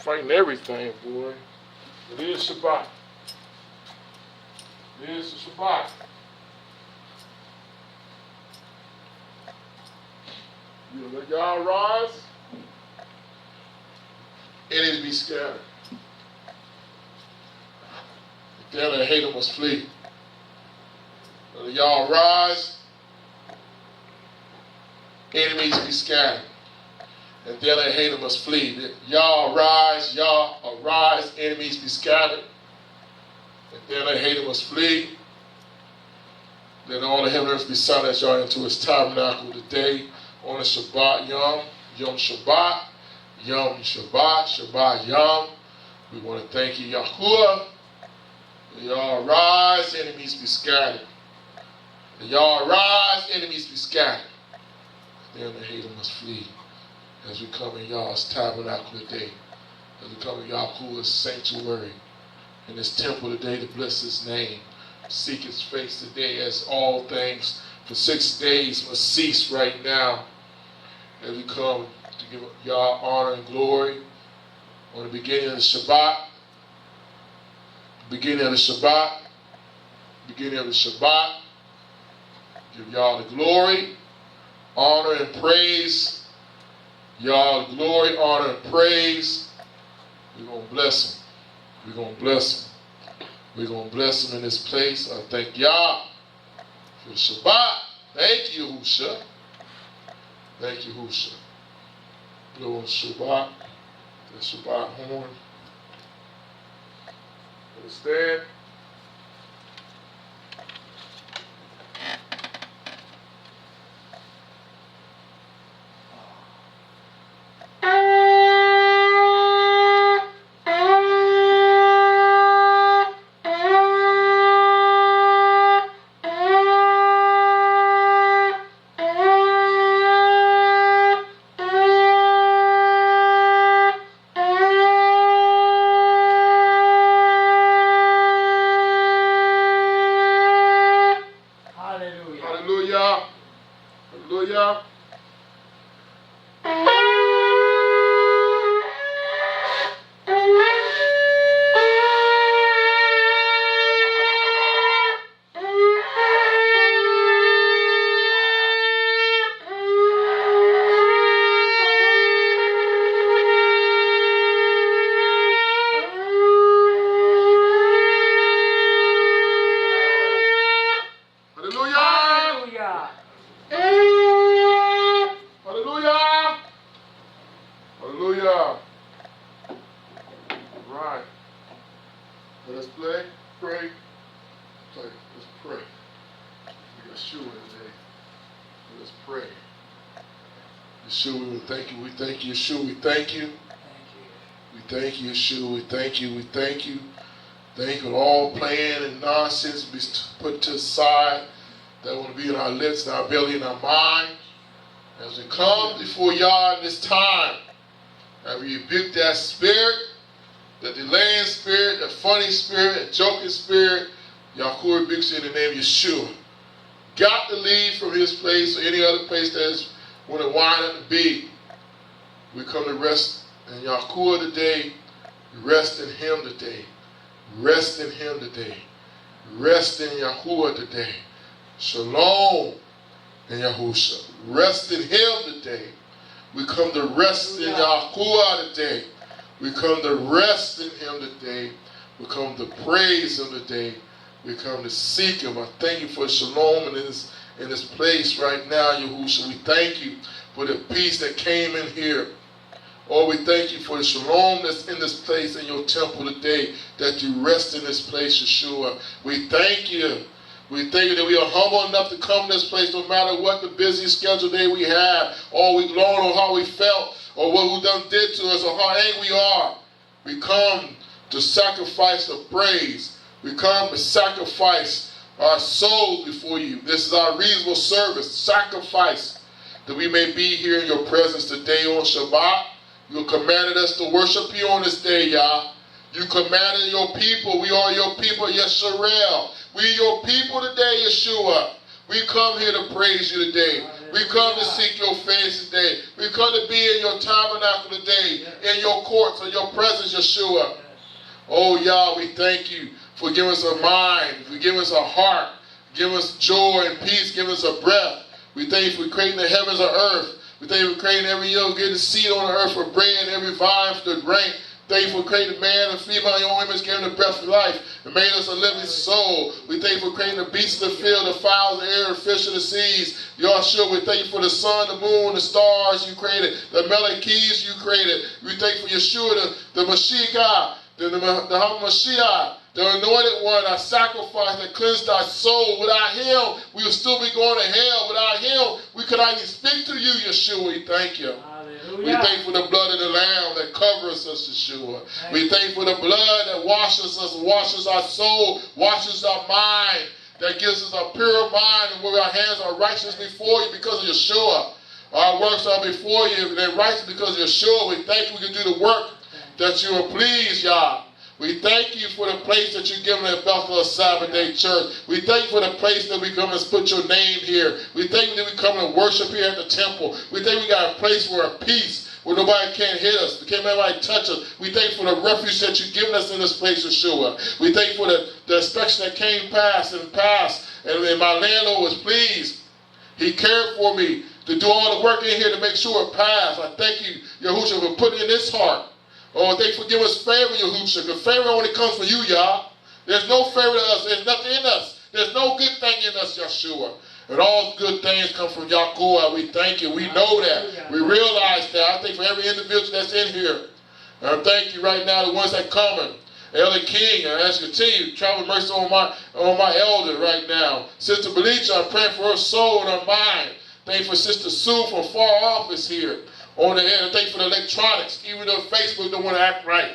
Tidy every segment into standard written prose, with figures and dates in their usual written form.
fighting everything, boy. It is Shabbat. It is the Shabbat. You let y'all rise. Enemies be scattered. If they that hate them must flee. Let y'all rise. Enemies be scattered. And they that hate them must flee. Y'all rise, y'all arise, enemies be scattered. And they that hate them must flee. Let all the heaven and earth be silent as y'all into his tabernacle today on the Shabbat Yom Shabbat, Yom Shabbat, Shabbat Yom. We want to thank you, Yahuwah. Y'all rise, enemies be scattered. Y'all rise, enemies be scattered. They that hate them must flee. As we come in y'all's tabernacle today, as we come in Yahuwah's sanctuary, in his temple today to bless his name, seek his face today as all things for 6 days must cease right now. As we come to give y'all honor and glory on the beginning of the Shabbat, beginning of the Shabbat, give y'all the glory, honor, and praise. Y'all the glory, honor, and praise. We're going to bless him. We're going to bless him. We're going to bless him in this place. I thank y'all for the Shabbat. Thank you, Husha. Thank you, Husha. Blow on Shabbat. The Shabbat horn. Understand? Yeshua, we thank you. We thank you, Yeshua. We thank you. We thank you. Thank you. All plan and nonsense be put to the side. That will be in our lips, in our belly, in our mind. As we come before y'all in this time, and we rebuke that spirit, the delaying spirit, the funny spirit, the joking spirit. Yahuwah rebukes you in the name of Yeshua. Got to leave from his place or any other place that is want to wind up to be. We come to rest in Yahuwah today. Rest in him today. Rest in him today. Rest in Yahuwah today. Shalom in Yahusha. Rest in him today. We come to rest in Yahuwah today. We come to rest in him today. We come to praise him today. We come to seek him. I thank you for shalom in this place right now, Yahusha. We thank you for the peace that came in here. Oh, we thank you for the shalom that's in this place in your temple today, that you rest in this place, Yeshua. We thank you. We thank you that we are humble enough to come to this place no matter what the busy schedule day we have, all week long, or how we felt, or what who done did to us, or how angry we are. We come to sacrifice of praise. We come to sacrifice our souls before you. This is our reasonable service, sacrifice, that we may be here in your presence today on Shabbat. You commanded us to worship you on this day, Yah. You commanded your people. We are your people, Yesharel. We your people today, Yeshua. We come here to praise you today. We come to seek your face today. We come to be in your tabernacle today, in your courts, in your presence, Yeshua. Oh, Yah, we thank you for giving us a mind, for giving us a heart, giving us joy and peace, giving us a breath. We thank you for creating the heavens and earth. We thank you for creating every getting seed on the earth for bread, every vine for the grain. Thank you for creating man and female in your image, giving the breath of life, and made us a living soul. We thank you for creating the beasts of the field, the fowls of the air, the fish of the seas. Yahshua, we thank you for the sun, the moon, the stars you created, the Melechis you created. We thank you for Yeshua, the Mashiach, the Mashiach, the anointed one, our sacrifice that cleansed our soul. Without him, we would still be going to hell. Without him, we could not even speak to you, Yeshua. We thank you. Hallelujah. We thank you for the blood of the Lamb that covers us, Yeshua. We thank you for the blood that washes us, washes our soul, washes our mind, that gives us a pure mind, and where our hands are righteous before you because of Yeshua. Our works are before you, and they're righteous because of Yeshua. We thank you we can do the work that you are pleased, Yah. We thank you for the place that you've given at El-beth-el Sabbath Day Church. We thank you for the place that we come and put your name here. We thank you that we come and worship here at the temple. We thank we got a place where a peace, where nobody can't hit us, can't nobody touch us. We thank you for the refuge that you've given us in this place, Yeshua. We thank you for the inspection that came past, and my landlord was pleased. He cared for me to do all the work in here to make sure it passed. I thank you, Yahushua, for putting in this heart. Oh, thank you for giving us favor, Yahushua, because favor only comes from you, Yah. There's no favor to us. There's nothing in us. There's no good thing in us, Yeshua. And all good things come from Yahuwah. We thank you. We know that. We realize that. I think for every individual that's in here. And I thank you right now, the ones that coming. Elder King, I ask you to continue to travel mercy on my elder right now. Sister Belicha, I'm praying for her soul and her mind. Thank you for Sister Sue from far office here. On the end, I thank you for the electronics, even though Facebook don't want to act right.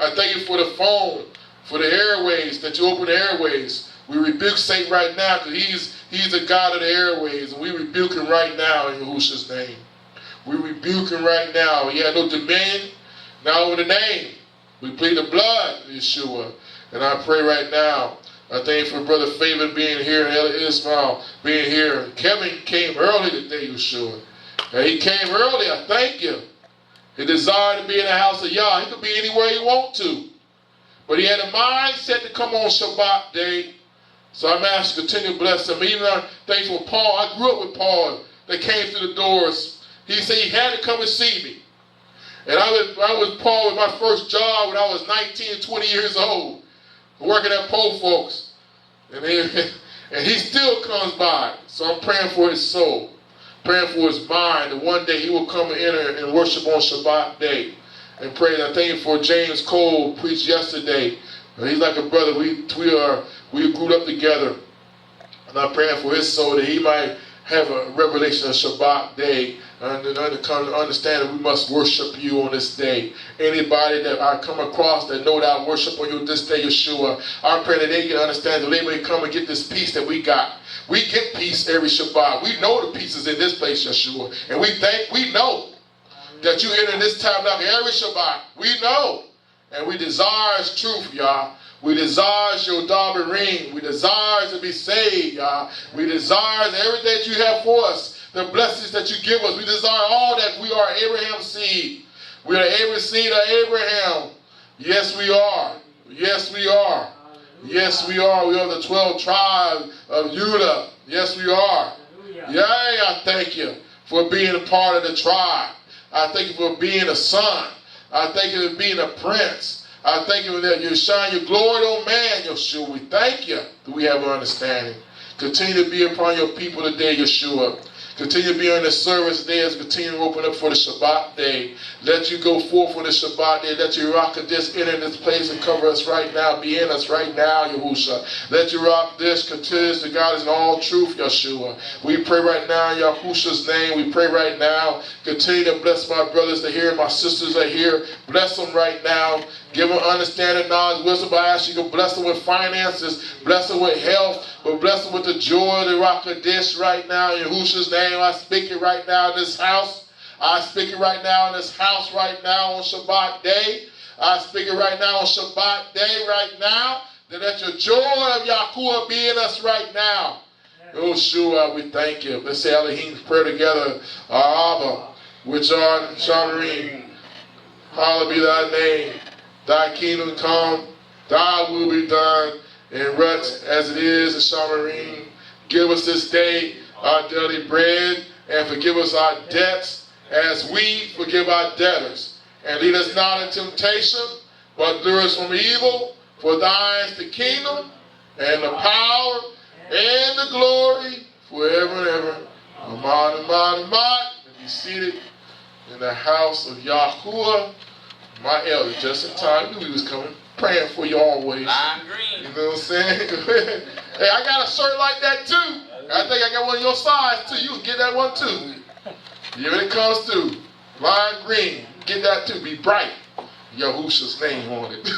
I thank you for the phone, for the airways, that you open the airways. We rebuke Satan right now because he's the God of the airways, and we rebuke him right now in Yahushua's name. We rebuke him right now. He had no dominion, now over the name. We plead the blood of Yeshua. And I pray right now, I thank you for Brother Fabian being here, and Elder Ismail being here. Kevin came early today, Yeshua. And he came early, I thank you. He desired to be in the house of Yah. He could be anywhere he want to. But he had a mindset to come on Shabbat day. So I'm asking to continue to bless him. Even I'm thankful for Paul. I grew up with Paul that came through the doors. He said he had to come and see me. And I was Paul with my first job when I was 19 and 20 years old, working at Poe Folks. And he still comes by. So I'm praying for his soul. Praying for his mind, that one day he will come and enter and worship on Shabbat day. And pray that thing for James Cole preached yesterday. He's like a brother. We grew up together. And I'm praying for his soul that he might have a revelation of Shabbat day and come to understand that we must worship you on this day. Anybody that I come across that know that I worship on you this day, Yeshua, I pray that they can understand that they may come and get this peace that we got. We get peace every Shabbat. We know the peace is in this place, Yeshua. And we know that you enter this tabernacle every Shabbat. We know. And we desire truth, Yah. We desire your Dabarim. We desire to be saved, Yah. We desire everything that you have for us, the blessings that you give us. We desire all that. We are Abraham's seed. We are every seed of Abraham. Yes, we are. Yes, we are. Yes, we are. We are the 12 tribes of Judah. Yes, we are. Yeah, I thank you for being a part of the tribe. I thank you for being a son. I thank you for being a prince. I thank you that you shine your glory on man, Yeshua. We thank you that we have an understanding. Continue to be upon your people today, Yeshua. Continue to be on the service day as we continue to open up for the Shabbat day. Let you go forth on the Shabbat day. Let your rock just enter this place and cover us right now. Be in us right now, Yahusha. Let your rock this continues to God is in all truth, Yeshua. We pray right now in Yahusha's name. We pray right now. Continue to bless my brothers that are here, my sisters that are here. Bless them right now. Give them understanding, knowledge, wisdom. I ask you to bless them with finances. Bless them with health. But bless them with the joy of the rock of dish right now. In Yahushua's name, I speak it right now in this house. I speak it right now in this house right now on Shabbat day. I speak it right now on Shabbat day right now. That let your joy of Yahuwah be in us right now. Yeshua, we thank you. Let's say Elohim's prayer together. Our Abba, which art in Shamarim, hallowed be thy name. Thy kingdom come, thy will be done in earth as it is in Shamarim. Give us this day our daily bread, and forgive us our debts as we forgive our debtors. And lead us not into temptation, but deliver us from evil. For thine is the kingdom, and the power, and the glory, forever and ever. Amen, amen, amen. And be seated in the house of Yahuwah, my elder, just in time. I knew he was coming. Praying for you always. Lime green. You know what I'm saying? Hey, I got a shirt like that too. I think I got one of your size too. You can get that one too. Yeah, when it comes to lime green, get that too. Be bright. Yahusha's name on it.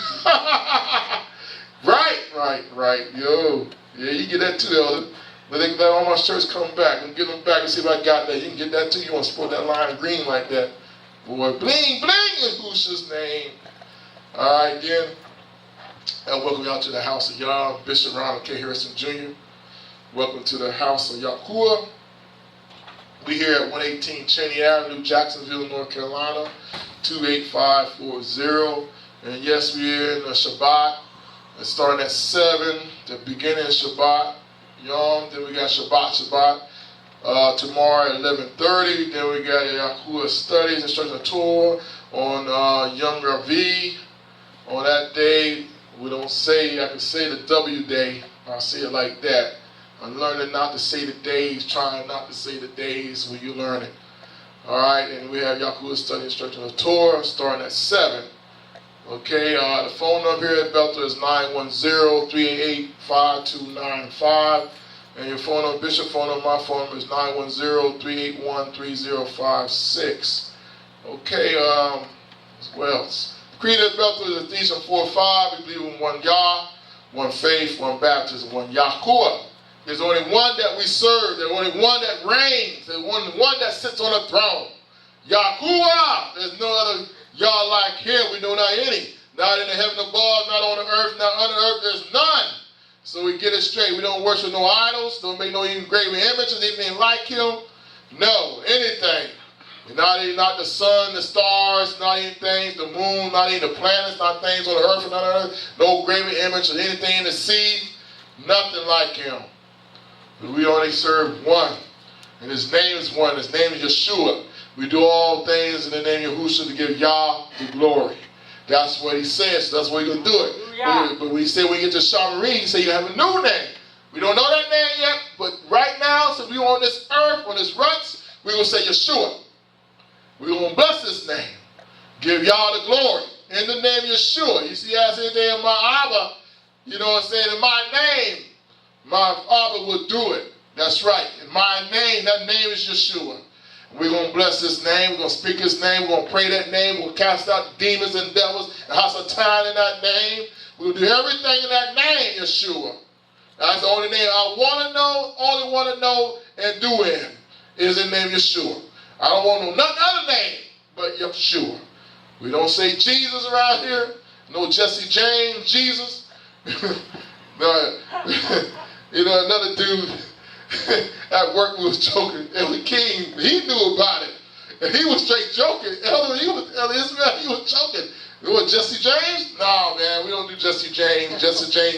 Right. Yo. Yeah, you get that too, elder. Let all my shirts come back. I'm getting them back and see if I got that. You can get that too. You want to sport that lime green like that. Boy, bling, bling in Yahusha's name. All right, then. And welcome y'all to the house of Yah, Bishop Ronald K. Hairston Jr. Welcome to the house of Yahuwah. We here at 118 Chaney Avenue, Jacksonville, North Carolina, 28540. And yes, we're in the Shabbat. It's starting at 7, the beginning of Shabbat. Then we got Shabbat. Tomorrow at 11:30. Then we got Yahuwah Studies, Instructional Tour on Yom Ravi. On that day, we don't say, I can say the W day. I'll say it like that. I'm learning not to say the days, trying not to say the days when you learn it. All right, and we have Yahuwah Study Instructional Tour starting at 7. Okay, the phone number here at Bethel is 910-388-5295. And your phone number, Bishop phone number, my phone number is 910-381-3056. Okay, what else? Creed at Bethel is Ephesians 4:5. We believe in one Yah, one faith, one baptism, one Yahuwah. There's only one that we serve. There's only one that reigns. There's only one that sits on the throne. Yahuwah. There's no other Yah like him. We know not any. Not in the heaven above, not on the earth, not under the earth. There's none. So we get it straight. We don't worship no idols. Don't make no even graven images, anything like him. No, anything. Not the sun, the stars, not anything, the moon, not even the planets, not things on the earth, not on earth. No graven image or anything in the sea. Nothing like him. But we only serve one. And his name is one. His name is Yeshua. We do all things in the name of Yahushua to give Yah the glory. That's what he says. So that's what we're going to do it. But when he said we get to Shamarim, he said you have a new name. We don't know that name yet. But right now, since we're on this earth, on this ruts, we're going to say Yeshua. We're going to bless his name. Give Yah the glory. In the name of Yeshua. You see, I said there in my Abba, you know what I'm saying? In my name, my Abba will do it. That's right. In my name, that name is Yeshua. We're going to bless his name. We're going to speak his name. We're going to pray that name. We're going to cast out demons and devils and Hasatan in that name. We'll do everything in that name, Yeshua. That's the only name I want to know, only want to know and do in is the name Yeshua. I don't want to know none other name but Yeshua. We don't say Jesus around here. No Jesse James, Jesus. No, you know, another dude at work was joking. Elder King, he knew about it. And he was straight joking. Elder Ismail, he was joking. It was Jesse James? No, man, we don't do Jesse James,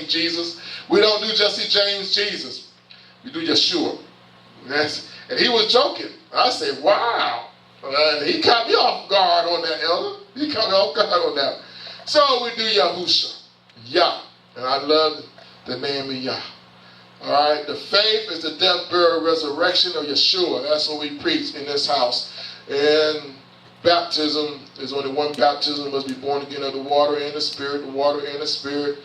Jesus. We don't do Jesse James, Jesus. We do Yeshua. And he was joking. I said, wow. He caught me off guard on that, Elder. He caught me off guard on that. So we do Yahusha, Yah. And I love the name of Yah. All right, the faith is the death, burial, resurrection of Yeshua. That's what we preach in this house. And baptism, there's only one baptism. You must be born again of the water and the spirit, the water and the spirit.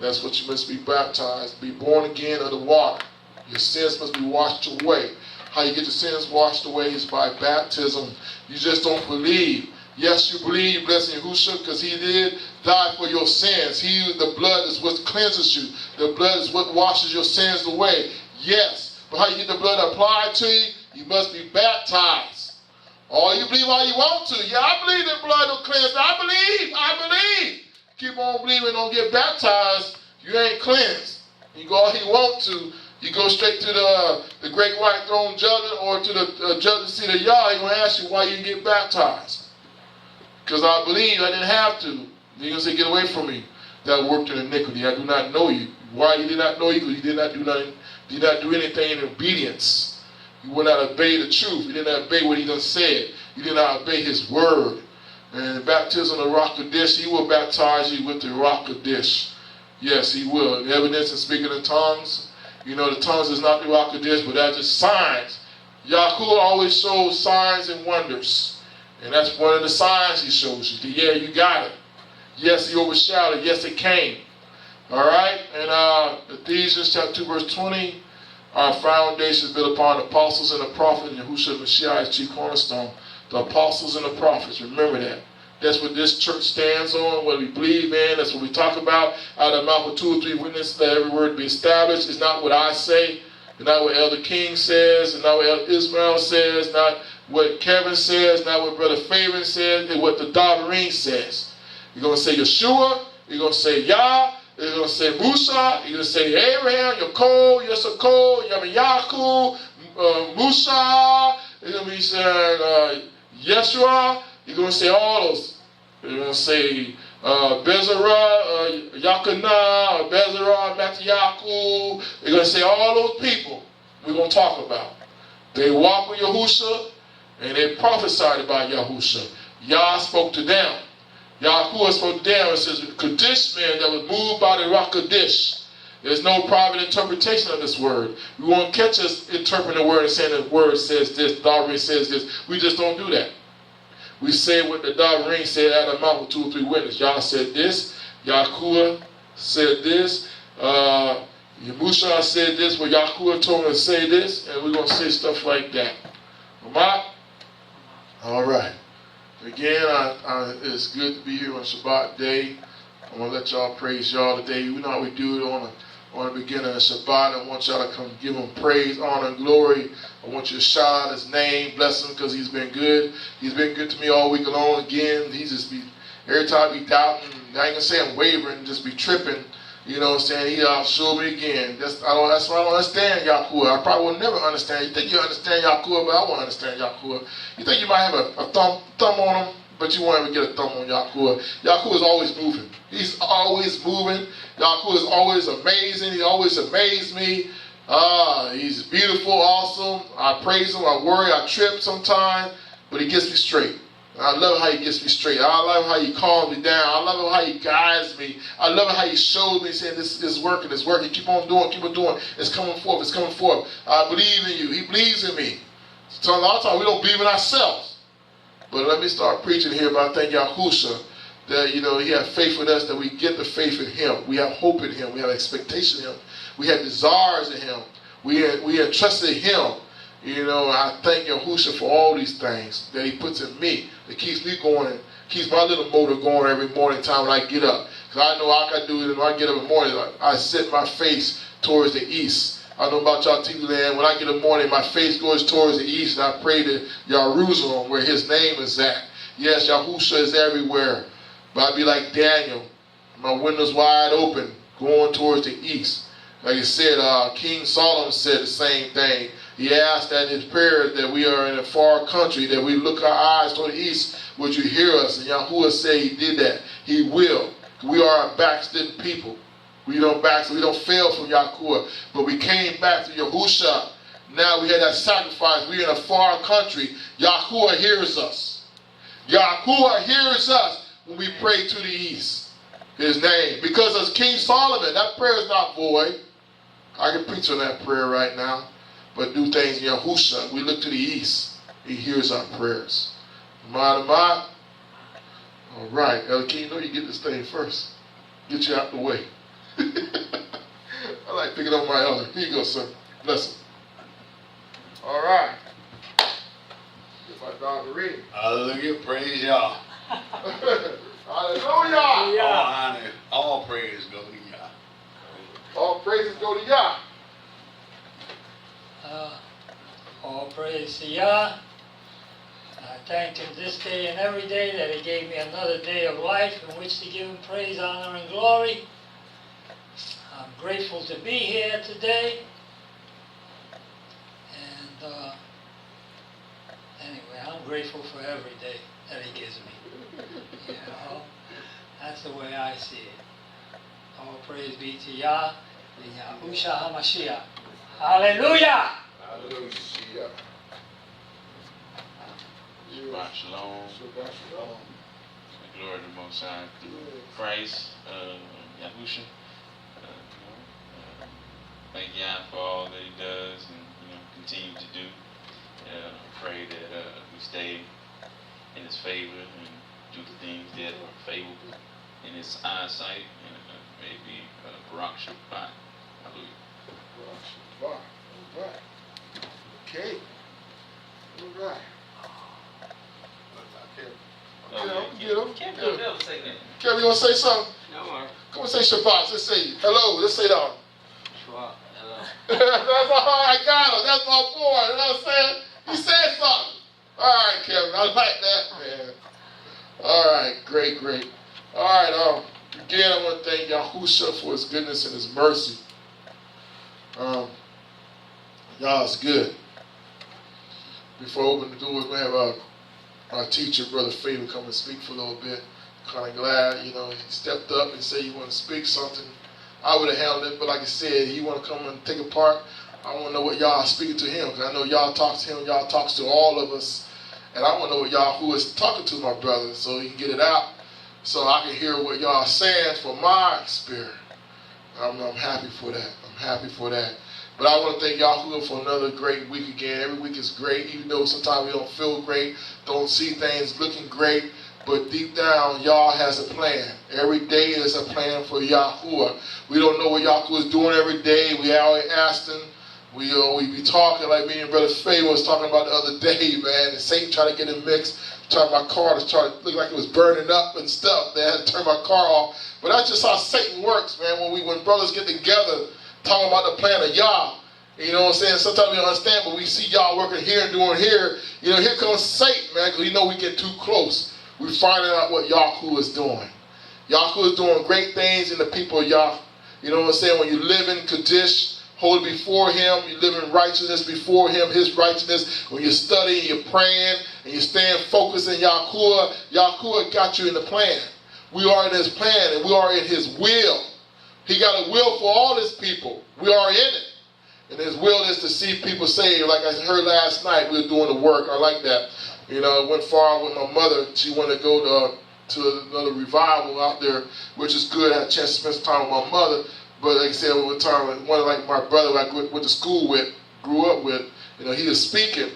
That's what you must be baptized. Be born again of the water. Your sins must be washed away. How you get your sins washed away is by baptism. You just don't believe. Yes, you believe, blessing Yahushua, because he did die for your sins. The blood is what cleanses you. The blood is what washes your sins away. Yes, but how you get the blood applied to you? You must be baptized. Or you believe all you want to. Yeah, I believe the blood will cleanse. I believe. Keep on believing, don't get baptized. You ain't cleansed. You go all you want to. You go straight to the great white throne judgment or to the judgment seat of Yah, he's going to ask you why you didn't get baptized. Because I believe I didn't have to. He's going to say, get away from me, that worked in iniquity. I do not know you. Why you did not know you? Because you did not do nothing, did not do anything in obedience. You would not obey the truth. You did not obey what he done said. You did not obey his word. And baptism of the Ruach Kodesh, he will baptize you with the Ruach Kodesh. Yes, he will. The evidence in speaking in tongues, you know, the tongues is not the Ruach Kodesh, but that's just signs. Yahuwah always shows signs and wonders. And that's one of the signs he shows you. Yeah, you got it. Yes, he overshadowed. Yes, it came. All right? And Ephesians chapter 2, verse 20, our foundation is built upon the apostles and the prophets, and Yahushua Mashiach is chief cornerstone. The apostles and the prophets, remember that. That's what this church stands on, what we believe in. That's what we talk about. Out of the mouth of 2 or 3 witnesses, let every word be established. It's not what I say. It's not what Elder King says. It's not what Elder Ismail says. Not what Kevin says. Not what Brother Fabian says. It's what the Davarine says. You're going to say Yeshua. You're going to say Yah. You're going to say Musa. You're going to say Abraham, Yaakov, Yesakol, Yaakov, Musa. You're going to be saying Yeshua. You're going to say all those. You're going to say Bezerah, Yakana, Bezerah, Mattiyaku. You're going to say all those people we're going to talk about. They walked with Yahusha and they prophesied about Yahusha. Yah spoke to them. Yahuwah spoke to them and says, Kadesh man that was moved by the Ruach Kodesh. There's no private interpretation of this word. We won't catch us interpreting the word and saying the word says this, Davarine says this. We just don't do that. We say what the Davarine said out of the mouth of 2 or 3 witnesses. Yah said this. Yahuwah said this. Yahushua said this. Well, Yahuwah told him to say this. And we're going to say stuff like that. All right. Again, it's good to be here on Shabbat day. I want to let y'all praise y'all today. You know how we do it on the beginning of Shabbat. I want y'all to come give him praise, honor, and glory. I want you to shout out his name, bless him because he's been good. He's been good to me all week long. Again, he just be, every time he doubting, I ain't going to say I'm wavering, just be tripping. You know what I'm saying? He showed me again. That's why I don't understand Yahuwah. I probably will never understand. You think you understand Yahuwah, but I won't understand Yahuwah. You think you might have a thumb on him, but you won't ever get a thumb on Yahuwah. Yahuwah is always moving. He's always moving. Yahuwah is always amazing. He always amazed me. He's beautiful, awesome. I praise him. I worry. I trip sometimes, but he gets me straight. I love how he gets me straight. I love how he calms me down. I love how he guides me. I love how he shows me, saying this is working, it's working. Keep on doing, keep on doing. It's coming forth, it's coming forth. I believe in you. He believes in me. So a lot of times we don't believe in ourselves. But let me start preaching here about thank Yahusha that, you know, he has faith with us, that we get the faith in him. We have hope in him. We have expectation in him. We have desires in him. We are trusted in him. You know, I thank Yahusha for all these things that he puts in me, that keeps me going, keeps my little motor going every morning time when I get up. Because I know I can do it when I get up in the morning. I set my face towards the east. I don't know about y'all TV land. When I get up in the morning, my face goes towards the east, and I pray to Jerusalem where his name is at. Yes, Yahusha is everywhere. But I be like Daniel, my windows wide open, going towards the east. Like I said, King Solomon said the same thing. He asked that in his prayer that we are in a far country, that we look our eyes toward the east, would you hear us? And Yahuwah said he did that. He will. We are a backslidden people. We don't backslid. We don't fail from Yahuwah. But we came back to Yahusha. Now we had that sacrifice. We're in a far country. Yahuwah hears us. Yahuwah hears us when we pray to the east. His name. Because as King Solomon, that prayer is not void. I can preach on that prayer right now. But do things in Yahusha. We look to the east. He hears our prayers. All right. Elkie, you know you get this thing first. Get you out the way. I like picking up my elder. Here you go, sir. Bless him. All right. Get my dog to read. Hallelujah. Praise Yah. Hallelujah. All honor, all praise go to Yah. All praises go to Yah. All praise to Yah. I thank him this day and every day that he gave me another day of life in which to give him praise, honor, and glory. I'm grateful to be here today. anyway, I'm grateful for every day that He gives me. You know, that's the way I see it. All praise be to Yah and Yahushua HaMashiach. Hallelujah! Hallelujah. Shabbat shalom. Shabbat shalom. Glory to the Most High through Christ, Yahusha. Thank Yah for all that He does and continue to do. Pray that we stay in His favor and do the things that are favorable in His eyesight, and maybe Barak Shabbat. Hallelujah. Barak Shabbat. All right. Okay. All right. Get him. Can't never say that. Kevin, you want to say something? No more. Come and say Shabbat. Let's say hello. Let's say that. Shabbat. Hello. That's all I got him. That's my boy. You know what I'm saying? He said something. All right, Kevin. I like that, man. All right. Great. All right. Again, I want to thank Yahusha for His goodness and His mercy. Y'all is good. Before I open the door, we're going to have our teacher, Brother Favor, come and speak for a little bit. Kind of glad, he stepped up and said he want to speak something. I would have handled it, but like I said, he want to come and take a part. I want to know what y'all are speaking to him, because I know y'all talk to him, y'all talks to all of us, and I want to know what y'all who is talking to my brother, so he can get it out, so I can hear what y'all are saying for my spirit. I'm happy for that. I'm happy for that. But I want to thank Yahuwah for another great week again. Every week is great, even though sometimes we don't feel great, don't see things looking great. But deep down, Yah has a plan. Every day is a plan for Yahuwah. We don't know what Yahuwah is doing every day. We out in Hairston. We be talking like me and Brother Faye was talking about the other day, man. And Satan tried to get in mix. Tried my car to try to look like it was burning up and stuff. They had to turn my car off. But that's just how Satan works, man. When brothers get together, talking about the plan of Yah. You know what I'm saying? Sometimes we don't understand, but we see y'all working here and doing here. Here comes Satan, man, because we know we get too close. We're finding out what Yahuwah is doing. Yahuwah is doing great things in the people of Yah. You know what I'm saying? When you live in Kaddish, holy before Him, you live in righteousness before Him, His righteousness. When you're studying, you're praying, and you're staying focused in Yahuwah, Yahuwah got you in the plan. We are in His plan, and we are in His will. He got a will for all His people. We are in it. And His will is to see people saved. Like I heard last night, we were doing the work. I like that. I went far with my mother. She wanted to go to another revival out there, which is good. I had a chance to spend some time with my mother. But like I said, over time, one of my brother I went to school with, grew up with, he was speaking.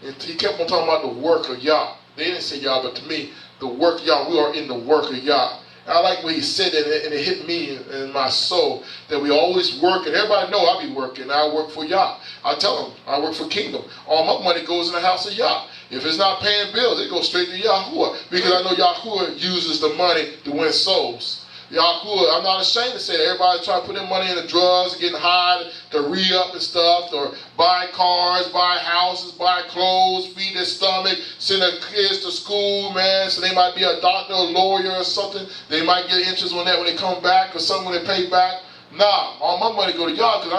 And he kept on talking about the work of Yah. They didn't say Yah, but to me, the work of Yah, we are in the work of Yah. I like what he said, and it hit me in my soul that we always work, and everybody know I be working. I work for Yah. I tell them I work for Kingdom. All my money goes in the house of Yah. If it's not paying bills, it goes straight to Yahuwah, because I know Yahuwah uses the money to win souls. Yahuwah, I'm not ashamed to say that everybody's trying to put their money into drugs, getting high to re-up and stuff, or buy cars, buy houses, buy clothes, feed their stomach, send their kids to school, man, so they might be a doctor, a lawyer, or something. They might get interest on that when they come back, or something when they pay back. Nah, all my money go to Yah, because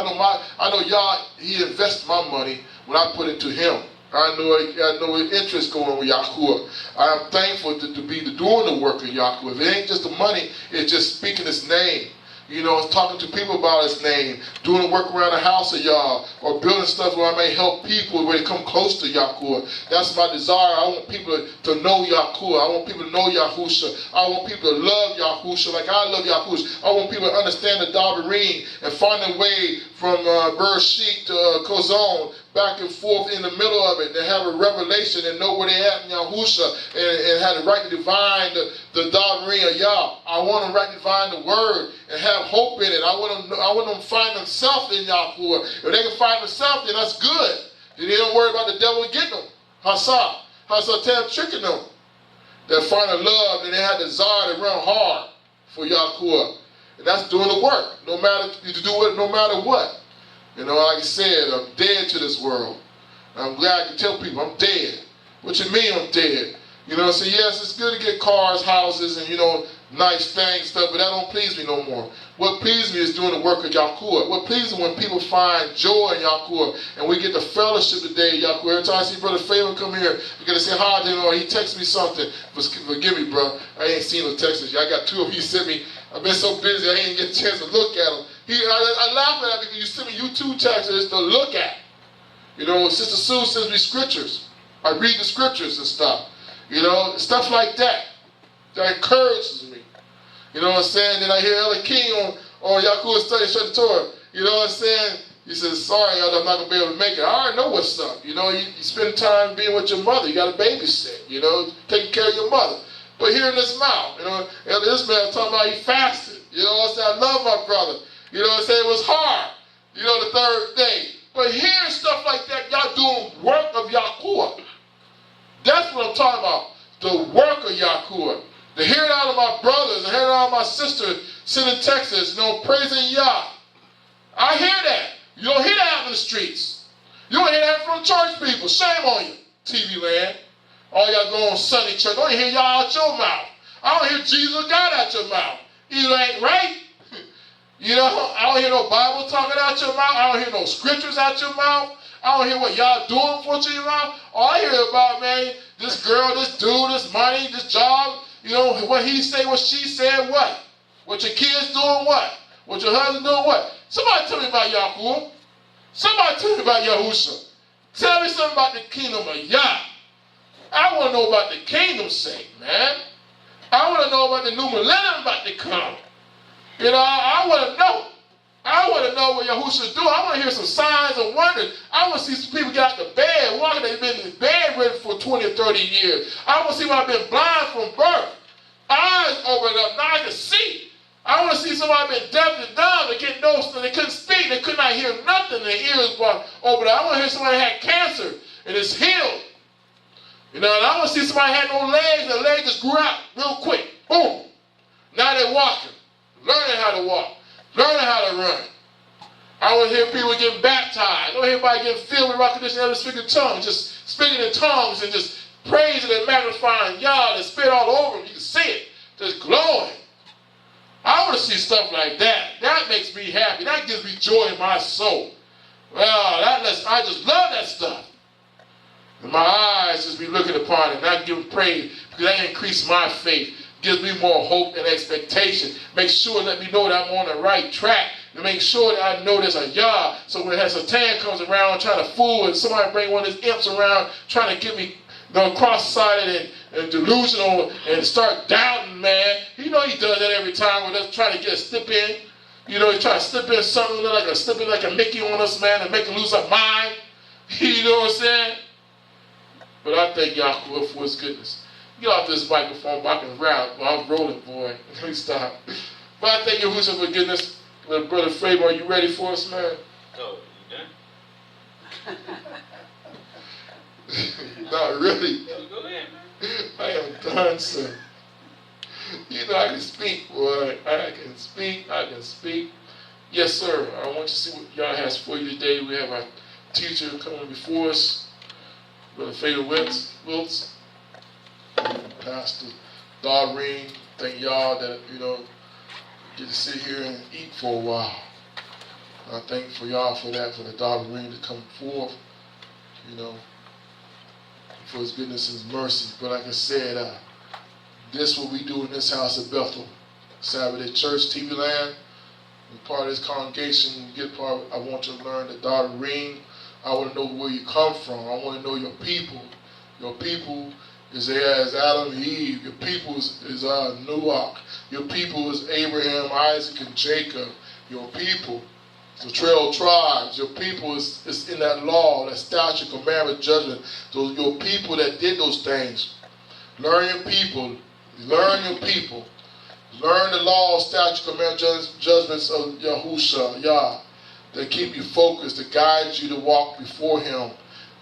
I know Yah, He invests my money when I put it to Him. I know interest going with Yahuwah. I am thankful to be doing the work of Yahuwah. If it ain't just the money, it's just speaking His name. Talking to people about His name, doing the work around the house of Yah, or building stuff where I may help people where they come close to Yahuwah. That's my desire. I want people to know Yahuwah. I want people to know Yahusha. I want people to love Yahusha like I love Yahusha. I want people to understand the Dabarim and find a way from Bereshit to Kozon, back and forth in the middle of it, to have a revelation and know where they at in Yahusha, and have the right to divine the Dabarim of Yah. I want them right to divine the word and have hope in it. I want them to find themselves in Yahuwah. If they can find themselves, then that's good. Then they don't worry about the devil getting them. Hasa tricking them. They find a love and they have desire to run hard for Yahuwah. And that's doing the work. No matter you do it, no matter what. Like I said, I'm dead to this world. And I'm glad I can tell people I'm dead. What you mean I'm dead? You know, so yes, it's good to get cars, houses, and, you know, nice things, stuff, but that don't please me no more. What pleases me is doing the work of Yahuwah. What pleases me when people find joy in Yahuwah, and we get the fellowship today in Yahuwah. Every time I see Brother Favor come here, we got to say hi to him, or he texts me something. Forgive me, bro. I ain't seen no texts. I got 2 of them he sent me. I've been so busy, I ain't get a chance to look at them. I laugh at that because you send me YouTube texts to look at. You know, Sister Sue sends me scriptures. I read the scriptures and stuff. You know, stuff like that. That encourages me. You know what I'm saying? Then I hear Elder King on Yahuwah Study Shut the Torah. You know what I'm saying? He says, sorry, Elder, I'm not going to be able to make it. I already know what's up. You know, you spend time being with your mother. You got to babysit. You know, taking care of your mother. But hearing this mouth, you know, Elder Ismail talking about he fasted. You know what I'm saying? I love my brother. You know what I'm saying? It was hard. You know, the 3rd day. But hearing stuff like that, y'all doing work of Yahuwah. That's what I'm talking about. The work of Yahuwah. To hear it out of my brothers, and hear it out of my sister sitting in Texas, you know, praising Yah. I hear that. You don't hear that out in the streets. You don't hear that from church people. Shame on you, TV land. All y'all go on Sunday church. I don't hear y'all out your mouth. I don't hear Jesus God out your mouth. Either ain't right. You know, I don't hear no Bible talking out your mouth. I don't hear no scriptures out your mouth. I don't hear what y'all doing for your mouth. All I hear about, man, this girl, this dude, this money, this job, you know, what he say, what she said, what? What your kids doing, what? What your husband doing, what? Somebody tell me about Yahuwah. Somebody tell me about Yahusha. Tell me something about the kingdom of Yah. I want to know about the kingdom's sake, man. I want to know about the new millennium about to come. You know, I want to know. I want to know what Yahusha do. I want to hear some signs and wonders. I want to see some people get out the bed, walking. They've been in bed ready for 20 or 30 years. I want to see when I've been blind from birth. Eyes opened up, now I can see. I want to see somebody been deaf and dumb. They couldn't know, they couldn't speak. They could not hear nothing. Their ears were open. I want to hear somebody had cancer and it's healed. You know, and I want to see somebody had no legs and their legs just grew out real quick. Boom. Now they're walking, learning how to walk, learning how to run. I want to hear people getting baptized. I don't hear anybody getting filled with rock condition and speaking tongues, just speaking in tongues and just praising and magnifying Yah and spit all over them. You can see it, just glowing. I want to see stuff like that. That makes me happy. That gives me joy in my soul. Well, I just love that stuff. And my eyes just be looking upon it, and I give praise because that increases my faith. Gives me more hope and expectation. Make sure, let me know that I'm on the right track. And make sure that I know there's a Yah. So when Satan comes around trying to fool, and somebody bring one of his imps around trying to get me cross-sided and delusional and start doubting, man. You know he does that every time with us trying to get a slip in. You know, he try to slip in something like a Mickey on us, man, and make him lose our mind. You know what I'm saying? But I thank Yahuwah for his goodness. Get off this microphone, I can rap. Well, I'm rolling, boy. Let me stop. But I thank Yahuwah for goodness. Brother Faber, are you ready for us, man? Oh, you done? Not really. Go ahead, man. I am done, sir. You know I can speak, boy. I can speak. Yes, sir. I want you to see what Yah has for you today. We have our teacher coming before us, Brother Faber Wiltz, Pastor Doreen. Thank y'all that, you know, get to sit here and eat for a while. I thank for y'all for that, for the Doreen to come forth, you know, for his goodness and his mercy. But like I said, this is what we do in this house at Bethel, Sabbath at Church, TV Land. And part of this congregation, you get part of, I want you to learn the Doreen. I want to know where you come from. I want to know your people. Your people is as Adam and Eve. Your people is Noach. Your people is Abraham, Isaac, and Jacob. Your people is the 12 tribes. Your people is in that law, that statute, commandment, judgment. Those your people that did those things. Learn your people. Learn your people. Learn the law, statute, commandment, judgments of Yahusha, Yah, that keep you focused, that guide you to walk before him.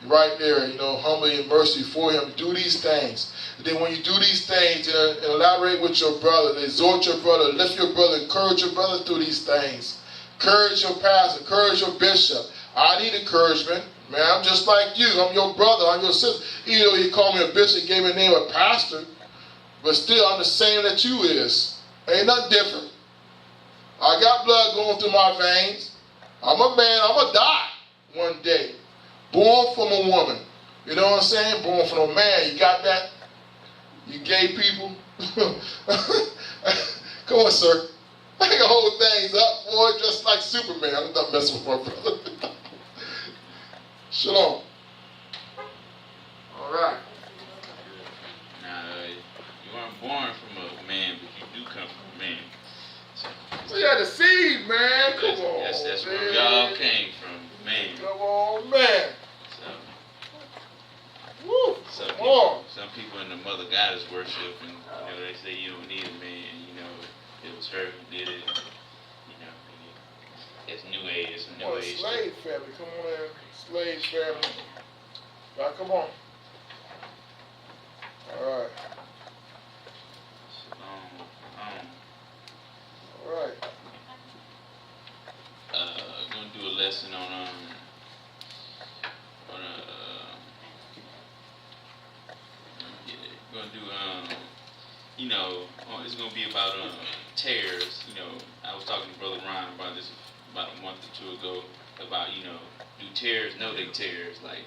Right there, you know, humbly in mercy for him. Do these things. And then when you do these things, elaborate with your brother, exhort your brother, lift your brother, encourage your brother through these things. Encourage your pastor, encourage your bishop. I need encouragement. Man, I'm just like you. I'm your brother. I'm your sister. Even though he called me a bishop, gave me the name of pastor, but still I'm the same that you is. Ain't nothing different. I got blood going through my veins. I'm a man. I'm going to die one day. Born from a woman. You know what I'm saying? Born from a man. You got that? You gay people? Come on, sir. I can hold things up, boy, just like Superman. I'm not messing with my brother. Shalom. All right. Now, you weren't born from a man, but you do come from a man. So you had the seed, man. Come on. That's where we all came from, man. Come on, man. Woo. Some people in the mother goddess worship, and they say you don't need a man. It was her who did it. It's new age. It's a new age. Slave family, come on in. Slave family. Now come on. All right. All right. Gonna do a lesson on gonna do it's gonna be about tears. I was talking to Brother Ron about this about a month or two ago about do tears know they tears, like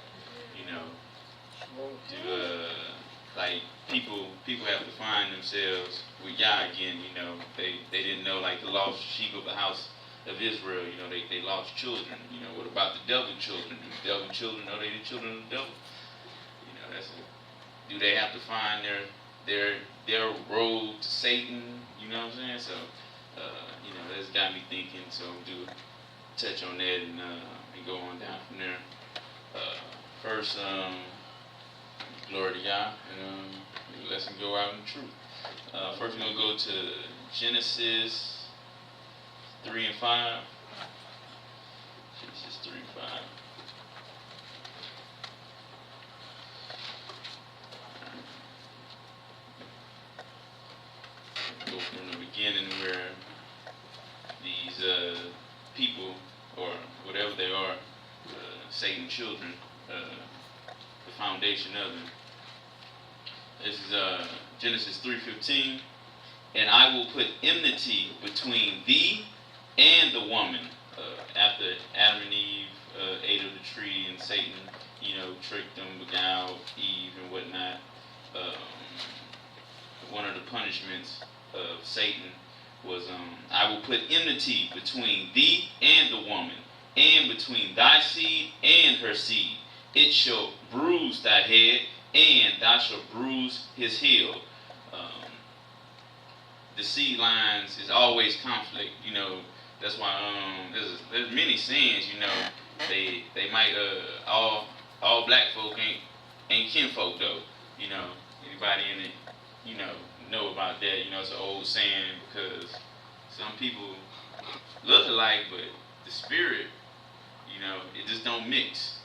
like people have to find themselves with Yah again. They didn't know, like the lost sheep of the house of Israel. They lost children. What about the devil children? Do the devil children know they the children of the devil? Do they have to find their road to Satan? You know what I'm saying? So that's got me thinking. So do touch on that and go on down from there. First, glory to Yah, and the lesson go out in truth. First, we're gonna go to Genesis 3 and 5. Genesis 3 and 5. Go from the beginning where these people, or whatever they are, Satan children, the foundation of them. This is Genesis 3:15. And I will put enmity between thee and the woman. After Adam and Eve ate of the tree, and Satan, tricked them, beguiled Eve and whatnot. One of the punishments of Satan was, I will put enmity between thee and the woman, and between thy seed and her seed. It shall bruise thy head, and thou shalt bruise his heel. The seed lines is always conflict. That's why there's many sins. They might all black folk ain't kinfolk though. Anybody in it know about that. It's an old saying, because some people look alike, but the spirit, it just don't mix.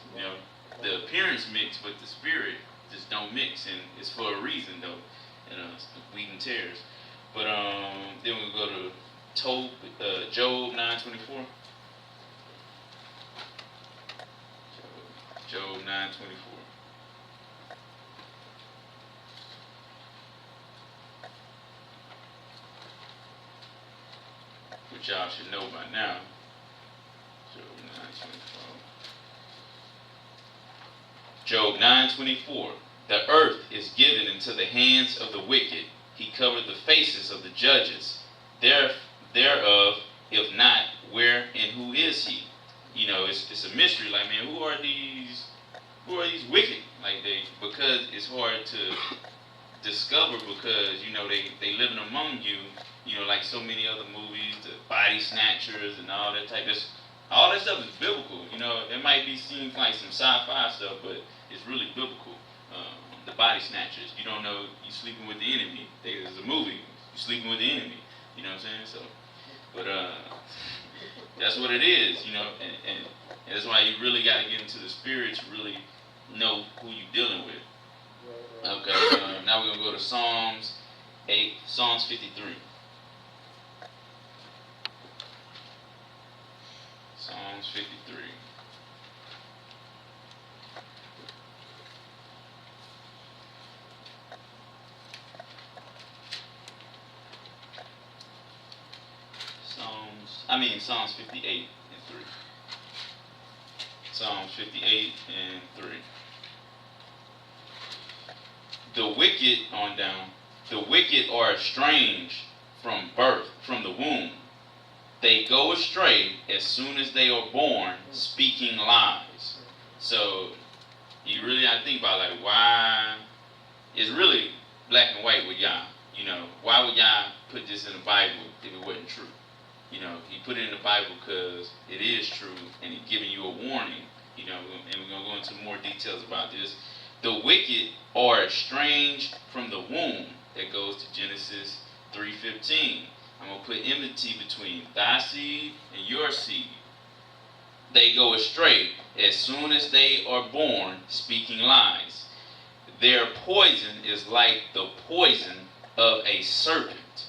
The appearance mix, but the spirit just don't mix, and it's for a reason though. It's the wheat and tares. But then we'll go to Job 9:24. Job 9:24. Which y'all should know by now. Job 9:24. Job 9:24. The earth is given into the hands of the wicked. He covered the faces of the judges. Thereof, if not, where and who is he? It's a mystery. Like, man, who are these wicked? Like, because it's hard to discover, because they living among you. Like so many other movies, the body snatchers and all that type. All that stuff is biblical. It might be seems like some sci-fi stuff, but it's really biblical. The body snatchers. You don't know you sleeping with the enemy. There's a movie. You sleeping with the enemy. You know what I'm saying? So, but that's what it is. And that's why you really got to get into the spirit to really know who you're dealing with. Okay. Now we're gonna go to Psalms 53. Psalms 53. Psalms 58 and 3. Psalms 58 and 3. The wicked, on down, the wicked are estranged from birth, from the womb. They go astray as soon as they are born, speaking lies. So, you really have to think about, like, why, it's really black and white with Yah. You know, why would Yah put this in the Bible if it wasn't true? You know, he put it in the Bible because it is true, and he's giving you a warning, you know, and we're going to go into more details about this. The wicked are estranged from the womb. That goes to Genesis 3:15. I'm going to put enmity between thy seed and your seed. They go astray as soon as they are born, speaking lies. Their poison is like the poison of a serpent.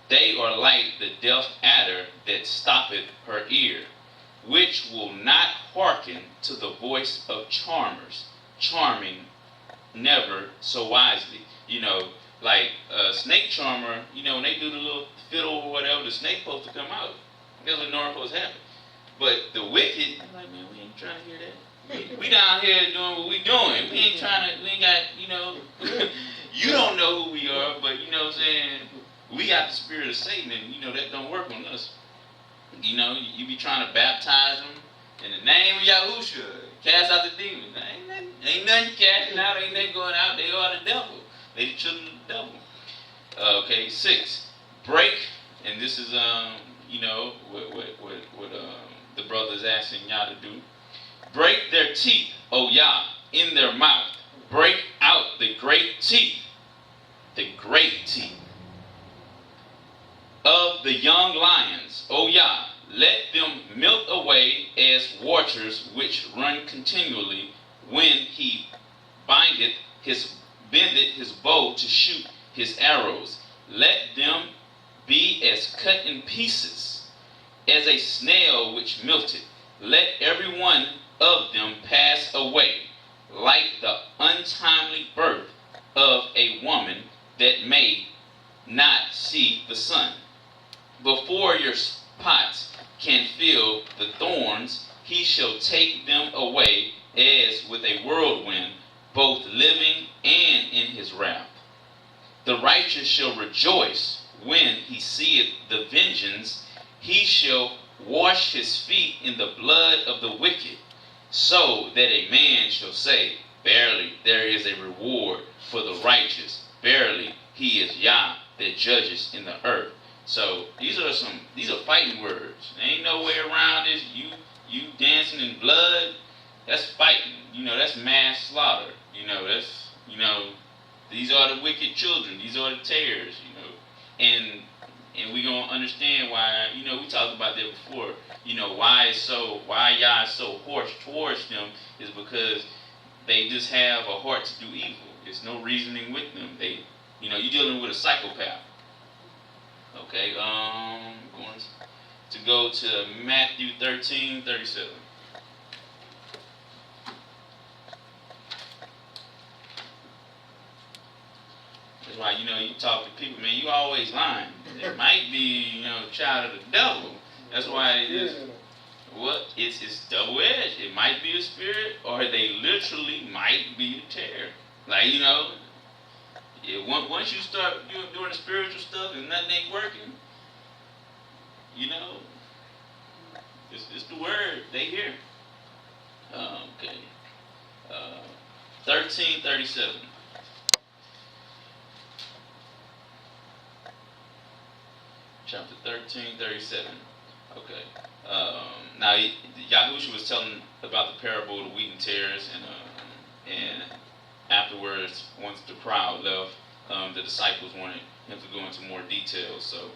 They are like the deaf adder that stoppeth her ear, which will not hearken to the voice of charmers, charming never so wisely. You know, like a snake charmer, you know, when they do the little fiddle or whatever, the snake supposed to come out. That's what normal supposed to happen. But the wicked, I'm like, man, we ain't trying to hear that. We down here doing what we doing. We ain't got, you know, you don't know who we are, but you know what I'm saying, we got the spirit of Satan, and you know, that don't work on us. You know, you be trying to baptize them in the name of Yahusha, cast out the demons. Ain't nothing casting out, ain't nothing going out, they are the devil. They the children of the devil. Okay, 6. Break, and this is you know, what the brother is asking Yah to do. Break their teeth, O Yah, in their mouth. Break out the great teeth of the young lions, O Yah. Let them melt away as waters which run continually, when he bendeth his bow to shoot his arrows. Let them be as cut in pieces as a snail which melteth. Let every one of them pass away, like the untimely birth of a woman that may not see the sun. Before your pots can fill the thorns, he shall take them away as with a whirlwind, both living and in his wrath. The righteous shall rejoice when he seeth the vengeance. He shall wash his feet in the blood of the wicked, so that a man shall say, verily there is a reward for the righteous. Verily he is Yah that judges in the earth. So these are fighting words. There ain't no way around this. You dancing in blood, that's fighting. You know, that's mass slaughter. You know, these are the wicked children. These are the tares. You know, and we gonna understand why. You know, we talked about that before. You know, why Yah is so harsh towards them is because they just have a heart to do evil. There's no reasoning with them. You're dealing with a psychopath. Okay, going to go to Matthew 13:37. That's why, you talk to people, man, you always lying. It might be, child of the devil. That's why it's double-edged. It might be a spirit, or they literally might be a terror. Like, once you start doing the spiritual stuff and nothing ain't working, it's the word they hear. Okay. 13:37. Chapter 13:37. Okay. Now Yahushua was telling about the parable of the wheat and tares, and afterwards, once the crowd left, the disciples wanted him to go into more details. So,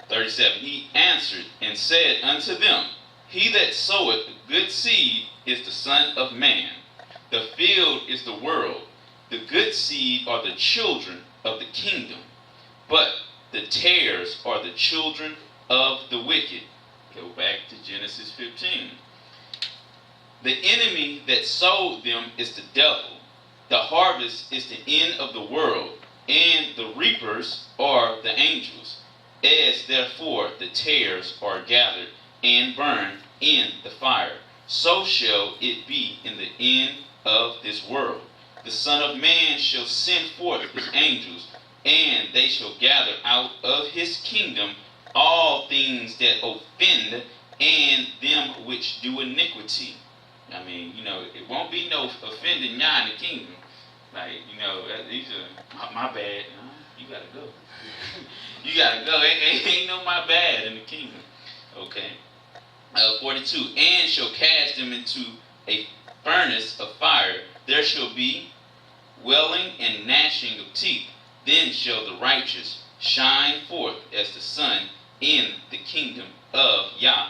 37. He answered and said unto them, He that soweth good seed is the Son of Man. The field is the world. The good seed are the children of the kingdom. But the tares are the children of the wicked. Go back to Genesis 15. The enemy that sowed them is the devil. The harvest is the end of the world, and the reapers are the angels. As therefore the tares are gathered and burned in the fire, so shall it be in the end of this world. The Son of Man shall send forth his angels, and they shall gather out of his kingdom all things that offend, and them which do iniquity. I mean, it won't be no offending Yah in the kingdom. Like, these are my bad. No, you gotta go. You gotta go. Ain't no my bad in the kingdom. Okay. 42. And shall cast them into a furnace of fire. There shall be wailing and gnashing of teeth. Then shall the righteous shine forth as the sun in the kingdom of Yah,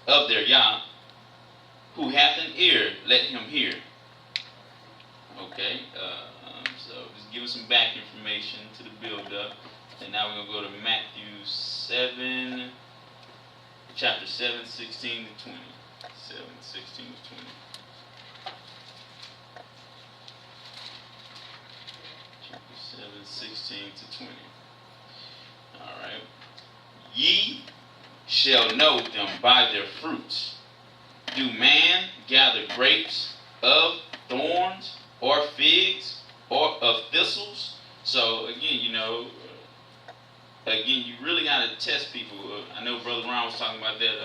of their Yah. Who hath an ear, let him hear. Okay, so just give us some back information to the build-up. And now we're going to go to Matthew 7, chapter 7, 16 to 20. 7, 16 to 20. Chapter 7, 16 to 20. All right. Ye shall know them by their fruits. Do man gather grapes of thorns, or figs, or of thistles? So again, you really got to test people. I know Brother Ron was talking about that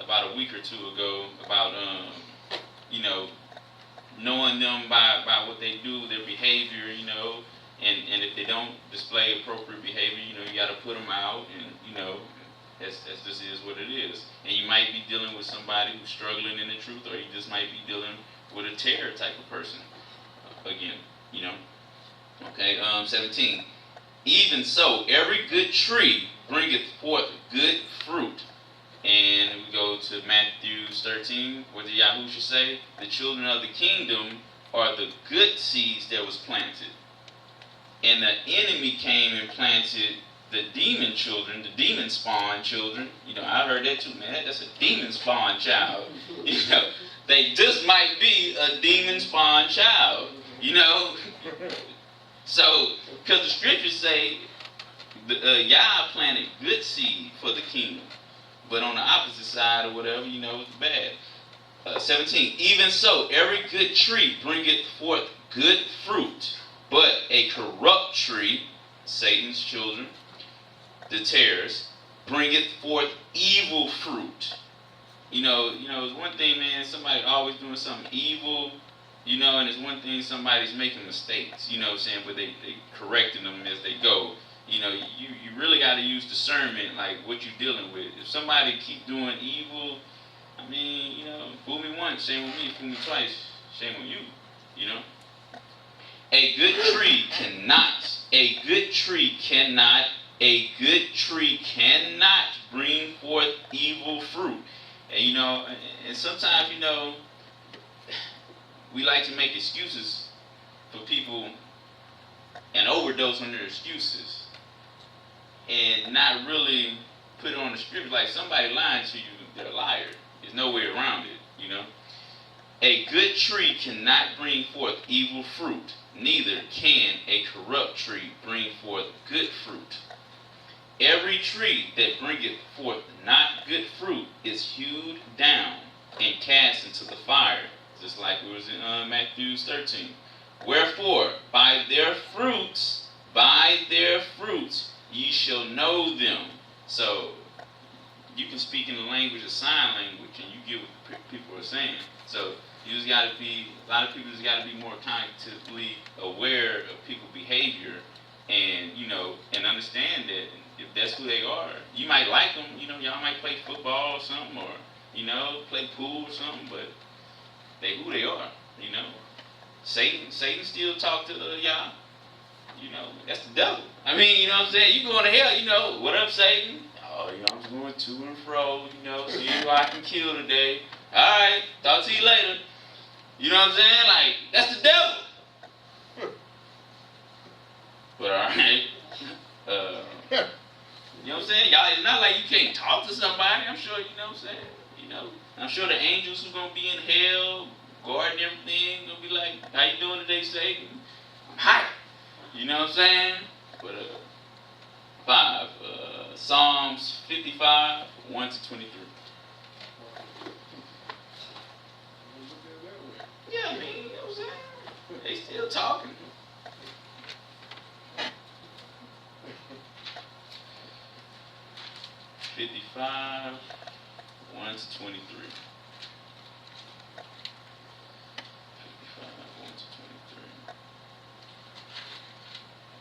about a week or two ago, about knowing them by what they do, their behavior, and if they don't display appropriate behavior, you got to put them out, and as this is what it is. And you might be dealing with somebody who's struggling in the truth, or you just might be dealing with a terror type of person. Again, Okay, 17. Even so, every good tree bringeth forth good fruit. And we go to Matthew 13, what did Yahushua say? The children of the kingdom are the good seeds that was planted. And the enemy came and planted the demon children, the demon spawn children. I heard that too, man. That's a demon spawn child. They just might be a demon spawn child. So, because the scriptures say Yah planted good seed for the kingdom. But on the opposite side or whatever, it's bad. 17. Even so, every good tree bringeth forth good fruit, but a corrupt tree, Satan's children, the tares, bringeth forth evil fruit. It's one thing, man, somebody always doing something evil, and it's one thing somebody's making mistakes, but they correcting them as they go. You really got to use discernment, like what you're dealing with. If somebody keep doing evil, fool me once, shame on me. Fool me twice, shame on you. A good tree cannot bring forth evil fruit. And sometimes, we like to make excuses for people and overdose on their excuses and not really put it on the scripture. Like somebody lying to you, they're a liar. There's no way around it, A good tree cannot bring forth evil fruit, neither can a corrupt tree bring forth good fruit. Every tree that bringeth forth not good fruit is hewed down and cast into the fire, just like it was in Matthew 13. Wherefore, by their fruits, ye shall know them. So, you can speak in the language of sign language, and you get what people are saying. So, you just got to be, a lot of people just got to be more cognitively aware of people's behavior, and and understand that if that's who they are, you might like them. Y'all might play football or something, or play pool or something, but who they are. Satan still talk to y'all. That's the devil. I mean, you know what I'm saying? You going to hell, what up, Satan? Oh, I'm just going to and fro, see who I can kill today. All right, talk to you later. You know what I'm saying? Like, that's the devil. But all right. You know what I'm saying? Y'all, it's not like you can't talk to somebody. I'm sure, what I'm saying? I'm sure the angels who's going to be in hell, guarding everything, going to be like, how you doing today, Satan? I'm hot. You know what I'm saying? But, 5. Psalms 55, 1 to 23. Yeah, I mean, you know what I'm saying? They still talking. $55, 1 to 23. 55, 1 to 23.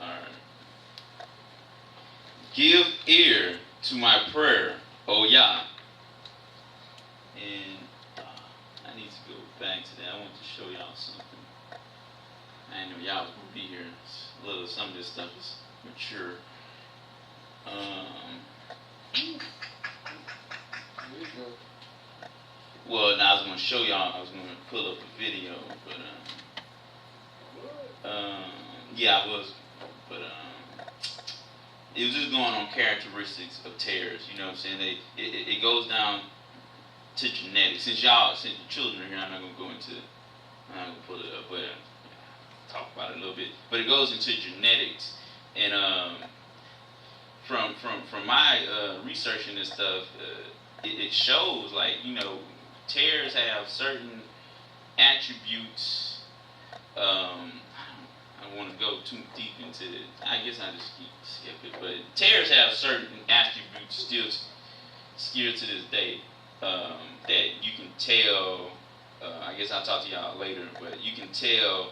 Alright. Give ear to my prayer, O Yah. And I need to go back to that. I want to show y'all something. I didn't know y'all was going to be here. Some of this stuff is mature. Well, now I was going to show y'all. I was going to pull up a video, but yeah, I was, but it was just going on characteristics of tares. You know what I'm saying? It goes down to genetics. Since the children are here, I'm not going to go into. I'm not going to pull it up, but talk about it a little bit. But it goes into genetics, and from my researching this stuff, it shows, like, you know, tares have certain attributes. I want to go too deep into it. I guess I just skip it. But tares have certain attributes still to this day that you can tell. I guess I'll talk to y'all later, but you can tell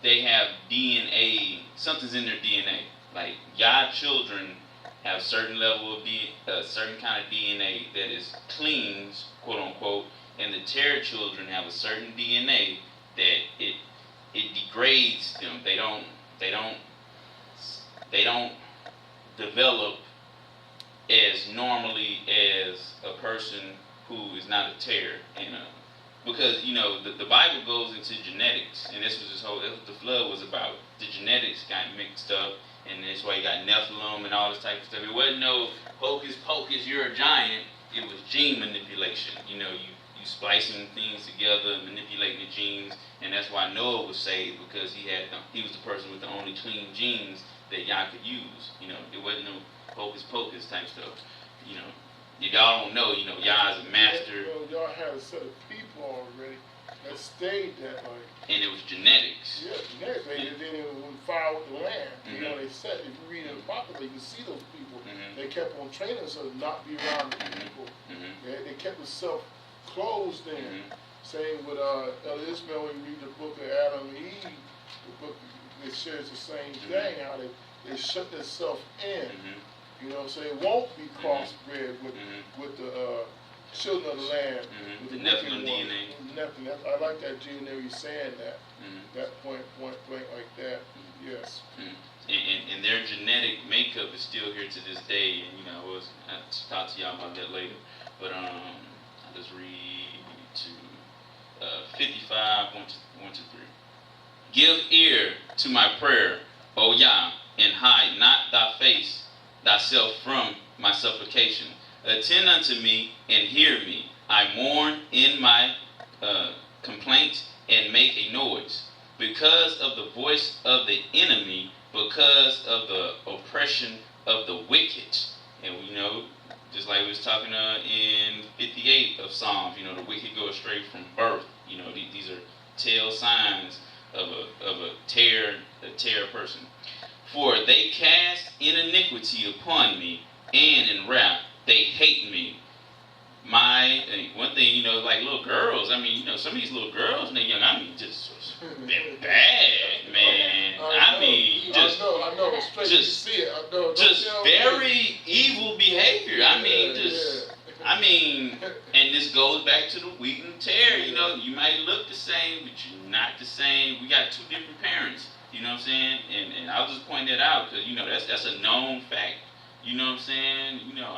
they have DNA. Something's in their DNA. Like, y'all children have certain level of certain kind of DNA that is clean, quote unquote, and the tare children have a certain DNA that it degrades them. They don't develop as normally as a person who is not a tare, and because, you know, the Bible goes into genetics, and this was the flood was about. The genetics got mixed up, and that's why you got Nephilim and all this type of stuff. It wasn't no hocus pocus, you're a giant. It was gene manipulation. You know, you splicing things together, manipulating the genes, and that's why Noah was saved, because he was the person with the only clean genes that y'all could use. You know, it wasn't no hocus pocus type stuff. You know, if y'all don't know, you know, y'all is a master. Well, y'all had a set of people already that stayed that way. And it was genetics. Yeah, genetics. They didn't even fire with the land. Mm-hmm. You know, they said, if you read in the Bible, you can see those people. Mm-hmm. They kept on training themselves to not be around the people. Mm-hmm. They kept themselves closed in. Mm-hmm. Same with El-beth-el, when you read the book of Adam and Eve, the book that shares the same thing, how they shut themselves in. Mm-hmm. You know what I'm saying? Won't be crossbred with the children of the land. Mm-hmm. With The wicked Nephilim ones. DNA. Nephilim. I like that Gene there, he's saying that. Mm-hmm. That point blank like that. Yes. Mm-hmm. And their genetic makeup is still here to this day. And, you know, I'll talk to y'all about that later. But I'll just read to 55, 1 to 3. Give ear to my prayer, O Yah, and hide not thyself from my supplication. Attend unto me and hear me. I mourn in my complaint and make a noise because of the voice of the enemy, because of the oppression of the wicked. And we know, just like we was talking in 58 of Psalms, you know, the wicked go astray from birth. You know, these are tell signs of a tare person. For they cast in iniquity upon me, and in wrath they hate me. One thing, you know, like little girls, I mean, you know, some of these little girls when they're young, I mean, just bad, man. I know. Straight just, you see it. I know. Just very evil behavior. I mean, and this goes back to the wheat and tare. You know, you might look the same, but you're not the same. We got two different parents. You know what I'm saying? And I'll just point that out because, you know, that's a known fact. You know what I'm saying? You know,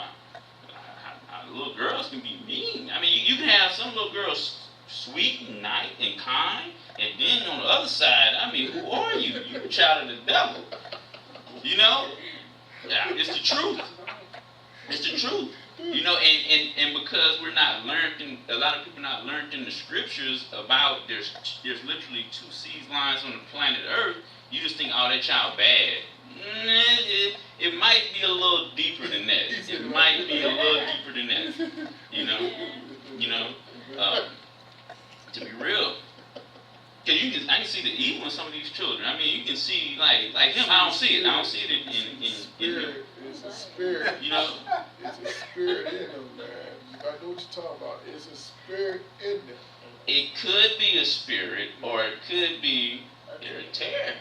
little girls can be mean. I mean, you can have some little girls sweet and nice and kind, and then on the other side, I mean, who are you? You're a child of the devil. You know? Yeah, it's the truth. It's the truth. You know, and because we're not learned a lot of people not learned in the scriptures about there's literally two seed lines on the planet Earth, you just think, oh, that child bad. It might be a little deeper than that. It might be a little deeper than that. To be real. Cause I can see the evil in some of these children. I mean, you can see like him. I don't see it. I don't see it in him. It's a spirit. You know. It's a spirit in them, man. I know what you're talking about. It's a spirit in them. It could be a spirit, or it could be a terror.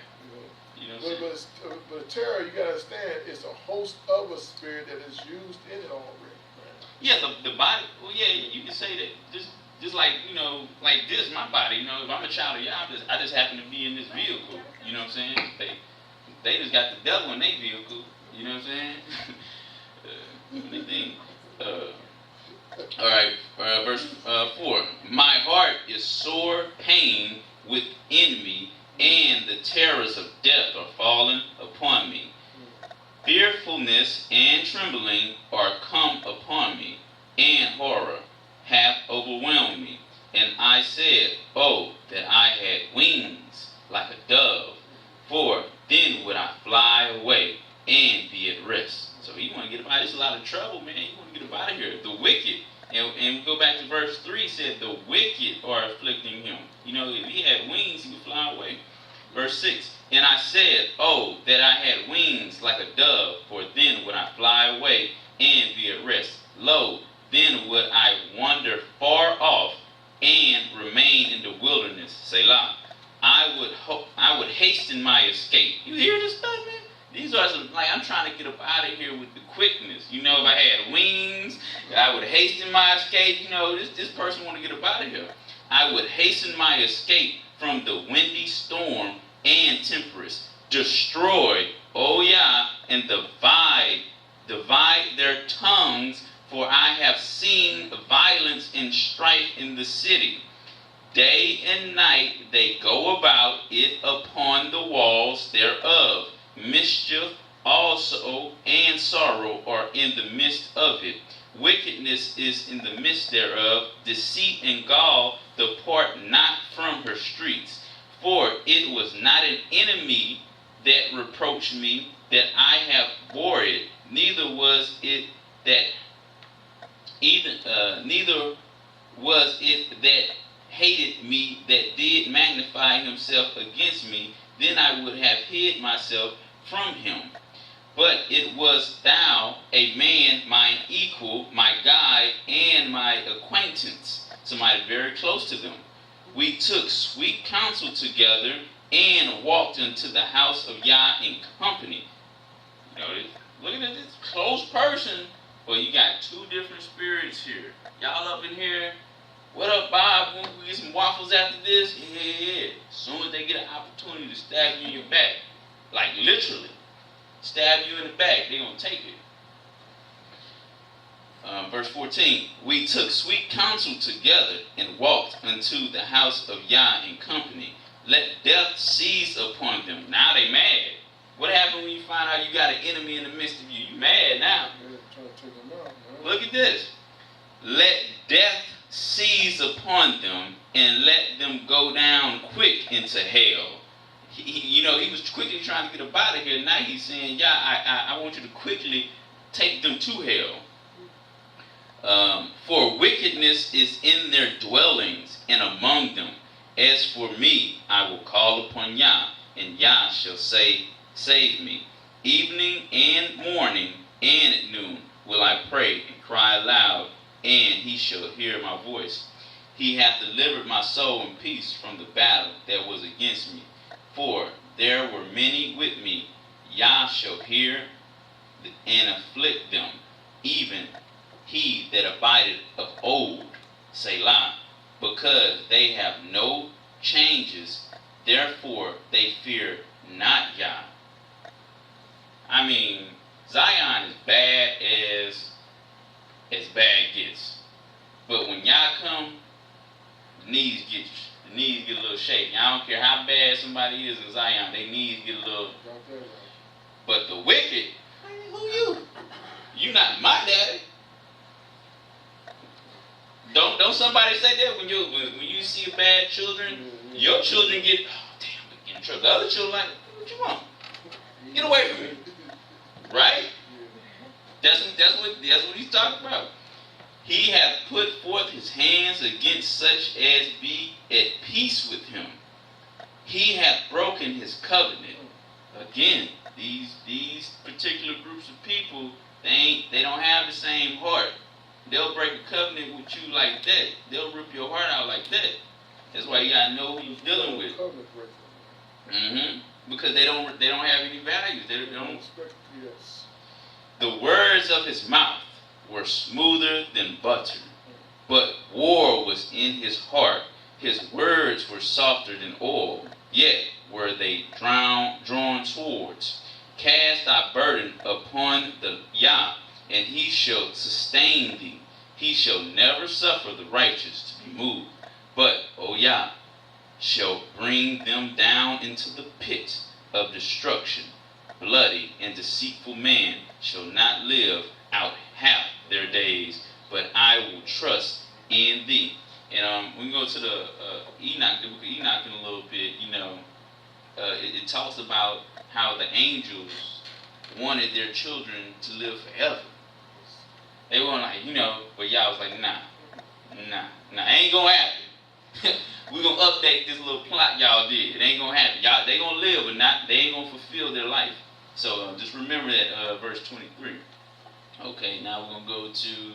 You know what I'm saying? But terror, you gotta understand, it's a host of a spirit that is used in it already, man. Yeah, the body. Well, yeah, you can say that. Just like like this, my body. If I'm a child of Yah, I just happen to be in this vehicle. You know what I'm saying? They just got the devil in their vehicle. You know what I'm saying? All right, verse 4. My heart is sore pain within me, and the terrors of death are fallen upon me. Fearfulness and trembling are come upon me, and horror hath overwhelmed me. And I said, oh, that I had wings like a dove, for then would I fly away and be at rest. So you want to get about, there's a lot of trouble, man. You want to get up out of here. The wicked, and we go back to verse 3, said the wicked are afflicting him. If he had wings, he would fly away. Verse 6, and I said, oh, that I had wings like a dove, for then would I fly away and be at rest. Lo, then would I wander far off and remain in the wilderness. Selah. I would hasten my escape. You hear this stuff, man? These are some, I'm trying to get up out of here with the quickness. If I had wings, I would hasten my escape. This person want to get up out of here. I would hasten my escape from the windy storm and tempest. Destroy, O Yah, and divide their tongues, for I have seen violence and strife in the city. Day and night they go about it upon the walls thereof. Mischief also and sorrow are in the midst of it. Wickedness is in the midst thereof. Deceit and gall depart not from her streets. For it was not an enemy that reproached me that I have bore it, neither was it that hated me that did magnify himself against me. Then I would have hid myself from him. But it was thou, a man, mine equal, my guide, and my acquaintance. Somebody very close to them. We took sweet counsel together and walked into the house of Yah in company. Looking at this close person. Well, you got two different spirits here. Y'all up in here. What up, Bob? We get some waffles after this? Yeah. As soon as they get an opportunity to stab you in your back, like literally, stab you in the back, they're going to take it. Verse 14, we took sweet counsel together and walked unto the house of Yah in company. Let death seize upon them. Now they mad. What happened when you find out you got an enemy in the midst of you? You mad now. Look at this. Let death seize upon them and let them go down quick into hell. He was quickly trying to get up out of here. Now he's saying, yeah, I want you to quickly take them to hell. For wickedness is in their dwellings and among them. As for me, I will call upon Yah, and Yah shall save me. Evening and morning and at noon will I pray and cry aloud, and he shall hear my voice. He hath delivered my soul in peace from the battle that was against me. For there were many with me. Yah shall hear and afflict them, even he that abideth of old. Selah. Because they have no changes, therefore they fear not Yah. I mean, Zion is bad as bad gets. But when Yah come, the knees get a little shaky. I don't care how bad somebody is in Zion, their knees get a little. But the wicked, who you? You not my daddy. Don't somebody say that when you see bad children, your children get, oh damn, we get in trouble. The other children like, what you want? Get away from me. Right? That's what he's talking about. He hath put forth his hands against such as be at peace with him. He hath broken his covenant. Again, these particular groups of people, they don't have the same heart. They'll break a covenant with you like that. They'll rip your heart out like that. That's why you gotta know who you're dealing with. Because they don't have any values. They don't. The words of his mouth were smoother than butter, but war was in his heart. His words were softer than oil, yet were they drawn swords. Cast thy burden upon the Yah, and he shall sustain thee. He shall never suffer the righteous to be moved, but, O Yah, shall bring them down into the pit of destruction. Bloody and deceitful man shall not live out half their days, but I will trust in thee. And we can go to the Enoch, the book of Enoch in a little bit. It talks about how the angels wanted their children to live forever. They weren't like, but y'all was like, nah, ain't gonna happen. We're gonna update this little plot y'all did. It ain't gonna happen. Y'all, they gonna live, but they ain't gonna fulfill their life. So just remember that verse 23. Okay, now we're gonna go to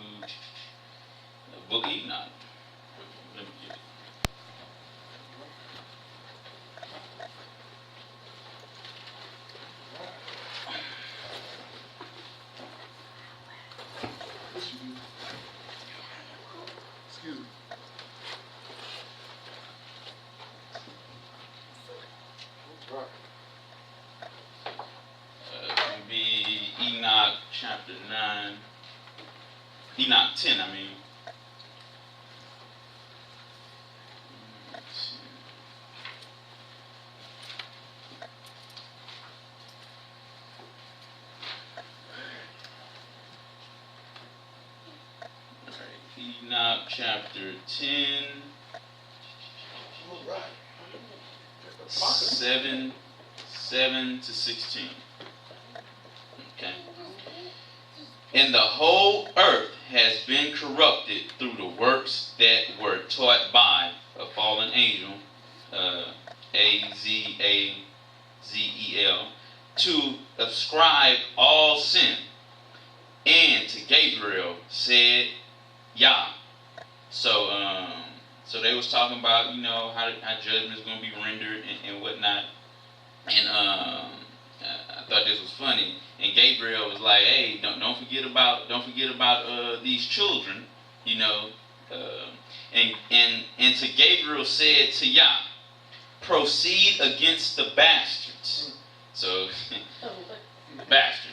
the book of Enoch. Let me get it. Excuse me. It will be Enoch chapter 9. Enoch 10, I mean. Enoch chapter 10, 7 to 16. Okay. And the whole earth has been corrupted through the works that were taught by a fallen angel, Azazel, to ascribe all sin. And to Gabriel said, Yah. So they was talking about, how judgment is going to be rendered and whatnot. And I thought this was funny. And Gabriel was like, hey, don't forget about these children, and to Gabriel said to Yah, proceed against the bastards. So bastards.